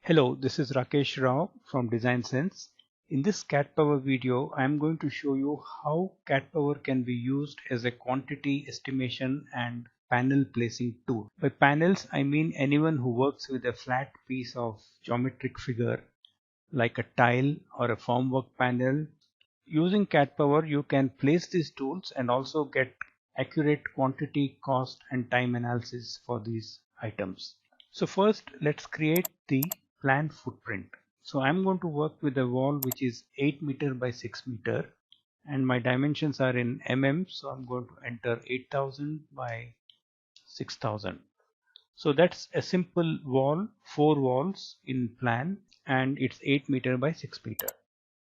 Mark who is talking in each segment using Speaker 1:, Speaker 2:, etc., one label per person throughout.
Speaker 1: Hello, this is Rakesh Rao from Design Sense. In this CAD Power video, I am going to show you how CAD Power can be used as a quantity estimation and panel placing tool. By panels, I mean anyone who works with a flat piece of geometric figure like a tile or a formwork panel. Using CAD Power, you can place these tools and also get accurate quantity, cost, and time analysis for these items. So first, let's create the plan footprint. So I'm going to work with a wall which is 8 meter by 6 meter, and my dimensions are in mm. So I'm going to enter 8000 by 6000. So that's a simple wall, 4 walls in plan, and it's 8 meter by 6 meter.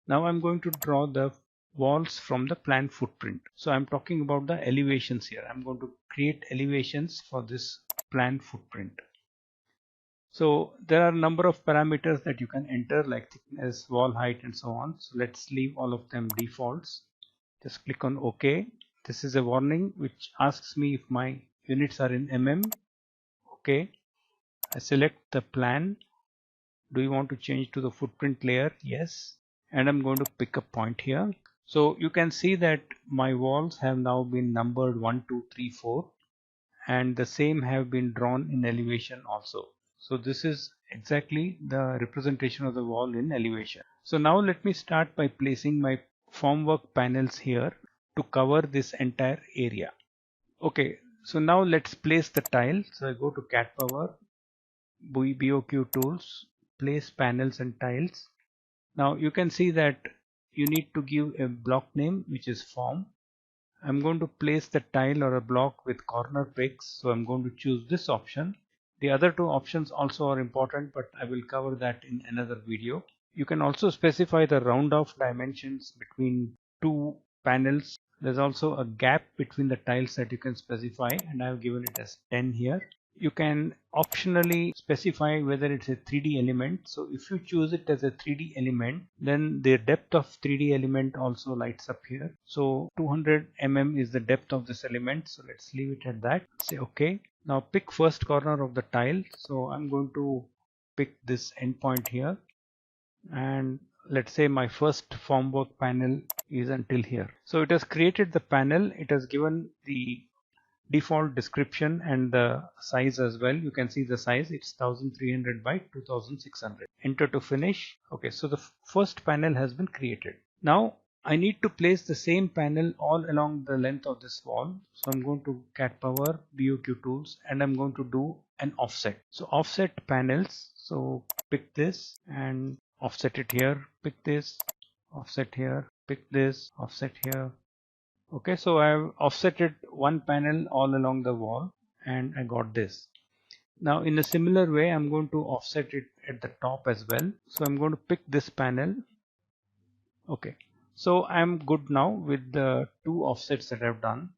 Speaker 1: Now I'm going to draw the walls from the plan footprint. So I'm talking about the elevations here. I'm going to create elevations for this plan footprint. So there are a number of parameters that you can enter like thickness, wall height, and so on. So let's leave all of them defaults. Just click on OK. This is a warning which asks me if my units are in mm. OK. I select the plan. Do you want to change to the footprint layer? Yes. And I'm going to pick a point here. So you can see that my walls have now been numbered 1, 2, 3, 4, and the same have been drawn in elevation also. So this is exactly the representation of the wall in elevation. So now let me start by placing my formwork panels here to cover this entire area. Okay, so now let's place the tile. So I go to CAD Power, BOQ tools, place panels and tiles. Now you can see that you need to give a block name which is form. I'm going to place the tile or a block with corner picks, so I'm going to choose this option. The other two options also are important, but I will cover that in another video. You can also specify the round off dimensions between two panels. There's also a gap between the tiles that you can specify, and I've given it as 10 here. You can optionally specify whether it's a 3D element. So if you choose it as a 3D element, then the depth of 3D element also lights up here. So 200 mm is the depth of this element. So let's leave it at that. Say OK. Now pick first corner of the tile. So I'm going to pick this endpoint here, and let's say my first formwork panel is until here. So it has created the panel. It has given the default description and the size as well. You can see the size, it's 1300 by 2600. Enter to finish. Okay, so the first panel has been created. Now I need to place the same panel all along the length of this wall. So I'm going to CAD Power, BOQ tools, and I'm going to do an offset. So offset panels. So pick this and offset it here, pick this, offset here, pick this, offset here. Okay, so I have offsetted one panel all along the wall and I got this. Now in a similar way, I'm going to offset it at the top as well. So I'm going to pick this panel. Okay, so I'm good now with the two offsets that I've done,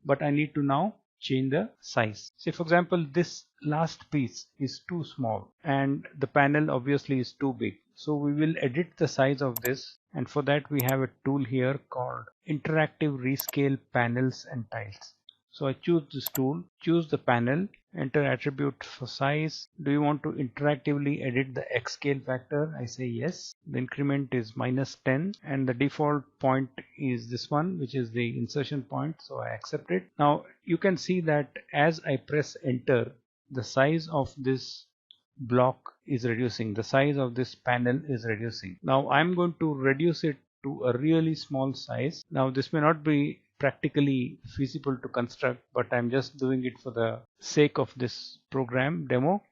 Speaker 1: but I need to now change the size. Say for example, this last piece is too small and the panel obviously is too big. So we will edit the size of this, and for that we have a tool here called Interactive Rescale Panels and Tiles. So I choose this tool, choose the panel, enter attribute for size. Do you want to interactively edit the X scale factor? I say yes. The increment is -10 and the default point is this one, which is the insertion point. So I accept it. Now you can see that as I press enter, the size of this block is reducing. The size of this panel is reducing. Now I'm going to reduce it to a really small size. Now this may not be practically feasible to construct, but I'm just doing it for the sake of this program demo.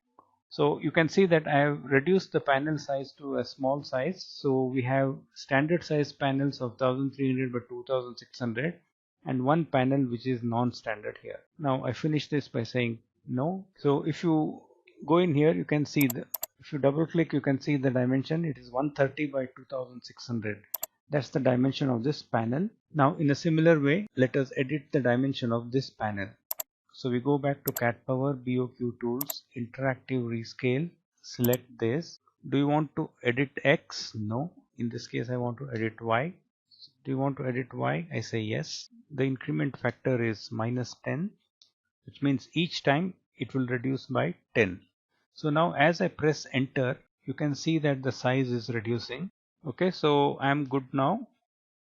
Speaker 1: So you can see that I have reduced the panel size to a small size. So we have standard size panels of 1300 by 2600 and one panel which is non-standard here. Now I finish this by saying no. So if you go in here, you can see if you double click, you can see the dimension. It is 130 by 2600. That's the dimension of this panel. Now in a similar way, let us edit the dimension of this panel. So we go back to CAD Power, BOQ tools, interactive rescale, select this. Do you want to edit X? No. In this case I want to edit Y. Do you want to edit Y? I say yes. The increment factor is -10, which means each time it will reduce by 10. So now as I press enter, you can see that the size is reducing. Okay, so I'm good now.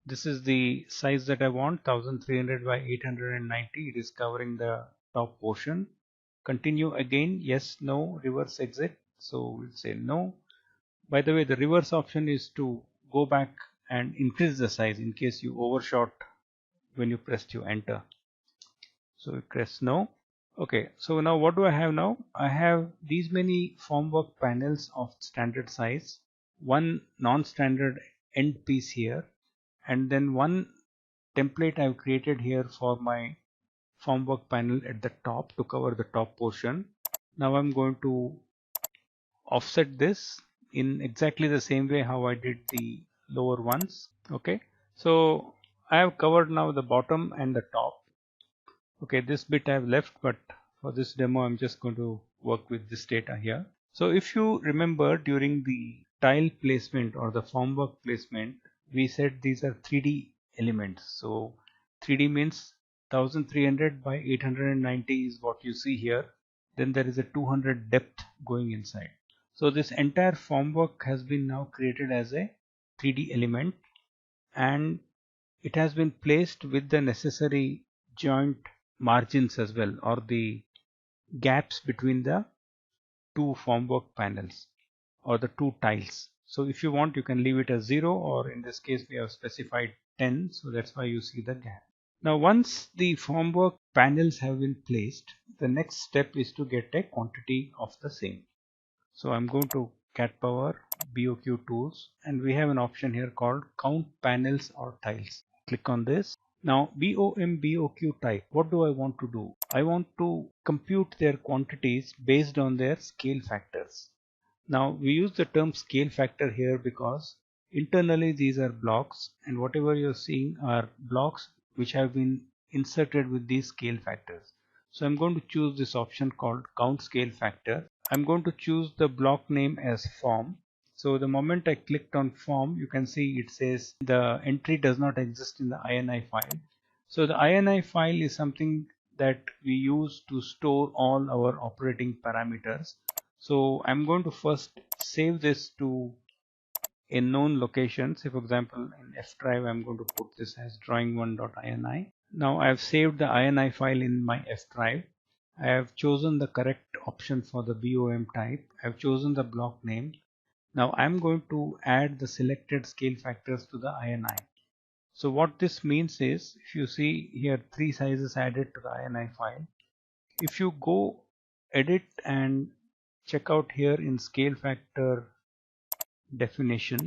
Speaker 1: This is the size that I want, 1300 by 890. It is covering the top portion. Continue again, yes, no, reverse exit. So we'll say no. By the way, the reverse option is to go back and increase the size in case you overshot when you pressed your enter. So we press no. Okay, so now what do I have now? I have these many formwork panels of standard size, one non-standard end piece here, and then one template I've created here for my formwork panel at the top to cover the top portion. Now I'm going to offset this in exactly the same way how I did the lower ones. Okay, so I have covered now the bottom and the top. Okay, this bit I have left, but for this demo I'm just going to work with this data here. So if you remember, during the tile placement or the formwork placement, we said these are 3D elements. So 3D means 1300 by 890 is what you see here. Then there is a 200 depth going inside. So this entire formwork has been now created as a 3D element, and it has been placed with the necessary joint margins as well, or the gaps between the two formwork panels or the two tiles. So if you want, you can leave it as 0, or in this case we have specified 10, so that's why you see the gap. Now once the formwork panels have been placed, the next step is to get a quantity of the same. So I'm going to cat power BOQ tools, and we have an option here called count panels or tiles. Click on this. Now BOM BOQ type, what do I want to do? I want to compute their quantities based on their scale factors. Now we use the term scale factor here because internally these are blocks, and whatever you're seeing are blocks which have been inserted with these scale factors. So I'm going to choose this option called count scale factor. I'm going to choose the block name as form. So the moment I clicked on form, you can see it says the entry does not exist in the INI file. So the INI file is something that we use to store all our operating parameters. So I'm going to first save this to a known location. Say for example in F drive I'm going to put this as drawing1.ini. Now I have saved the INI file in my F drive. I have chosen the correct option for the BOM type. I have chosen the block name. Now I'm going to add the selected scale factors to the INI. So what this means is, if you see here 3 sizes added to the INI file, if you go edit and check out here in scale factor definition,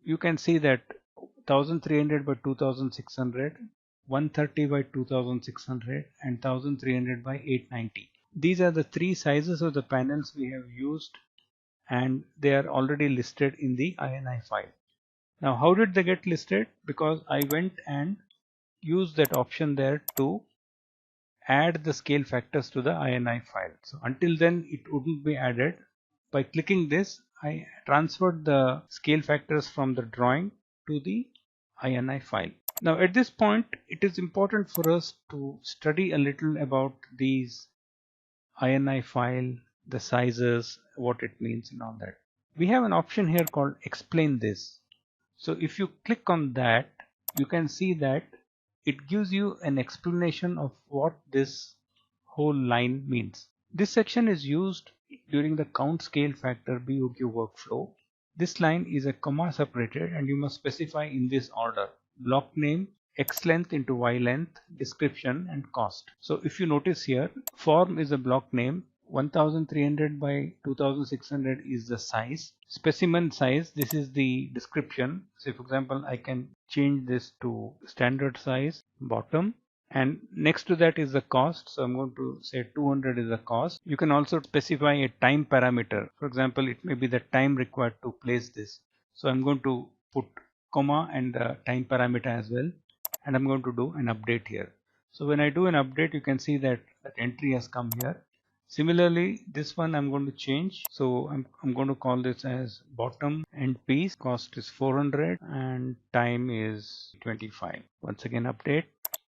Speaker 1: you can see that 1300 by 2600, 130 by 2600 and 1300 by 890. These are the 3 sizes of the panels we have used, and they are already listed in the INI file. Now how did they get listed? Because I went and used that option there to add the scale factors to the INI file. So until then it wouldn't be added. By clicking this, I transferred the scale factors from the drawing to the INI file. Now at this point it is important for us to study a little about these INI file, the sizes, what it means and all that. We have an option here called explain this. So if you click on that, you can see that it gives you an explanation of what this whole line means. This section is used during the count scale factor BOQ workflow. This line is a comma separated, and you must specify in this order: block name, X length into Y length, description and cost. So if you notice here, form is a block name, 1300 by 2600 is the size, specimen size, this is the description. So for example I can change this to standard size, bottom, and next to that is the cost. So I'm going to say 200 is the cost. You can also specify a time parameter. For example, it may be the time required to place this. So I'm going to put comma and the time parameter as well, and I'm going to do an update here. So when I do an update, you can see that that entry has come here. Similarly, this one I'm going to change. So I'm going to call this as bottom end piece. Cost is 400 and time is 25. Once again update,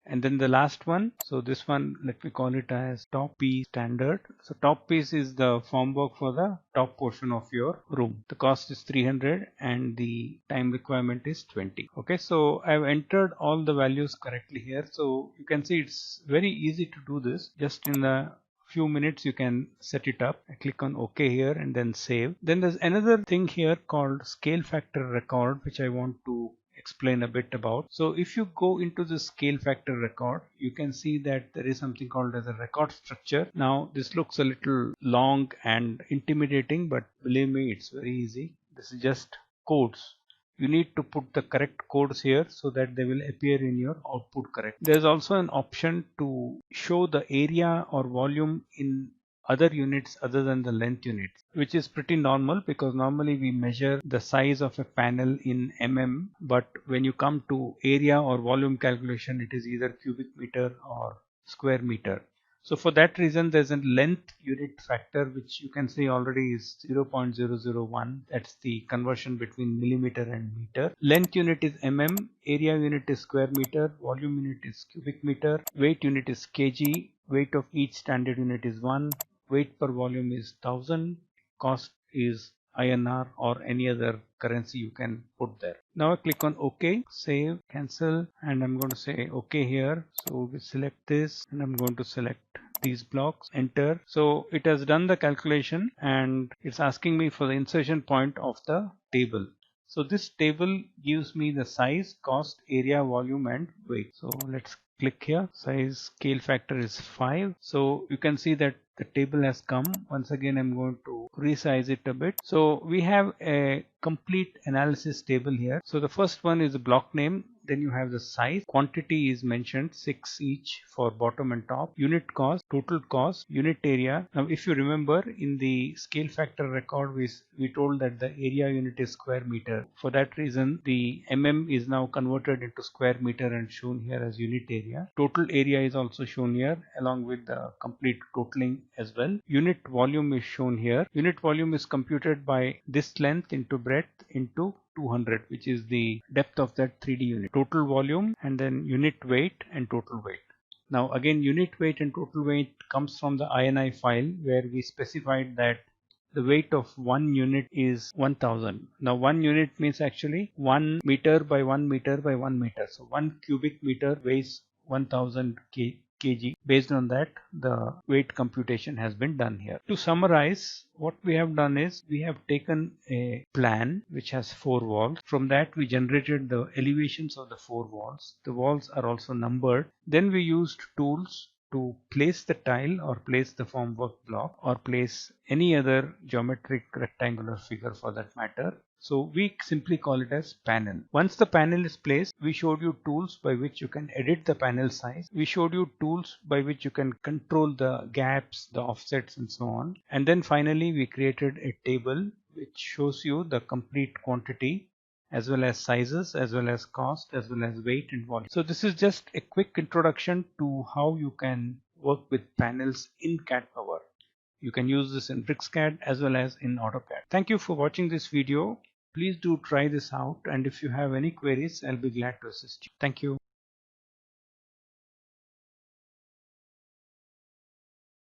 Speaker 1: And then the last one, so this one, let me call it as top piece standard. So top piece is the formwork for the top portion of your room. The cost is 300 and the time requirement is 20. Okay, so I've entered all the values correctly here. So you can see it's very easy to do this. Just in a few minutes you can set it up. I click on OK here and then save. Then there's another thing here called scale factor record, which I want to explain a bit about. So if you go into the scale factor record, you can see that there is something called as a record structure. Now this looks a little long and intimidating, but believe me, it's very easy. This is just codes. You need to put the correct codes here so that they will appear in your output correct. There's also an option to show the area or volume in other units other than the length units, which is pretty normal because normally we measure the size of a panel in mm, but when you come to area or volume calculation, it is either cubic meter or square meter. So for that reason, there's a length unit factor which you can see already is 0.001. That's the conversion between millimeter and meter. Length unit is mm, area unit is square meter, volume unit is cubic meter, weight unit is kg, weight of each standard unit is 1, weight per volume is 1000, cost is INR or any other currency you can put there. Now I click on OK, save, cancel, and I'm going to say OK here. So we select this and I'm going to select these blocks, enter. So it has done the calculation and it's asking me for the insertion point of the table. So this table gives me the size, cost, area, volume and weight. So let's click here. Size scale factor is 5. So you can see that the table has come. Once again, I'm going to resize it a bit. So we have a complete analysis table here. So the first one is the block name. Then you have the size, quantity is mentioned 6 each for bottom and top, unit cost, total cost, unit area. Now if you remember in the scale factor record we told that the area unit is square meter. For that reason the mm is now converted into square meter and shown here as unit area. Total area is also shown here along with the complete totaling as well. Unit volume is shown here. Unit volume is computed by this length into breadth into 200, which is the depth of that 3D unit. Total volume and then unit weight and total weight. Now again, unit weight and total weight comes from the INI file where we specified that the weight of one unit is 1000. Now 1 unit means actually 1 meter by 1 meter by 1 meter. So 1 cubic meter weighs 1000 kg. Based on that, the weight computation has been done here. To summarize, what we have done is we have taken a plan which has 4 walls. From that we generated the elevations of the 4 walls. The walls are also numbered. Then we used tools to place the tile or place the formwork block or place any other geometric rectangular figure for that matter. So we simply call it as panel. Once the panel is placed, we showed you tools by which you can edit the panel size. We showed you tools by which you can control the gaps, the offsets and so on. And then finally we created a table which shows you the complete quantity as well as sizes, as well as cost, as well as weight and volume. So this is just a quick introduction to how you can work with panels in CAD Power. You can use this in BricsCAD as well as in AutoCAD. Thank you for watching this video. Please do try this out, and if you have any queries, I'll be glad to assist you. Thank you.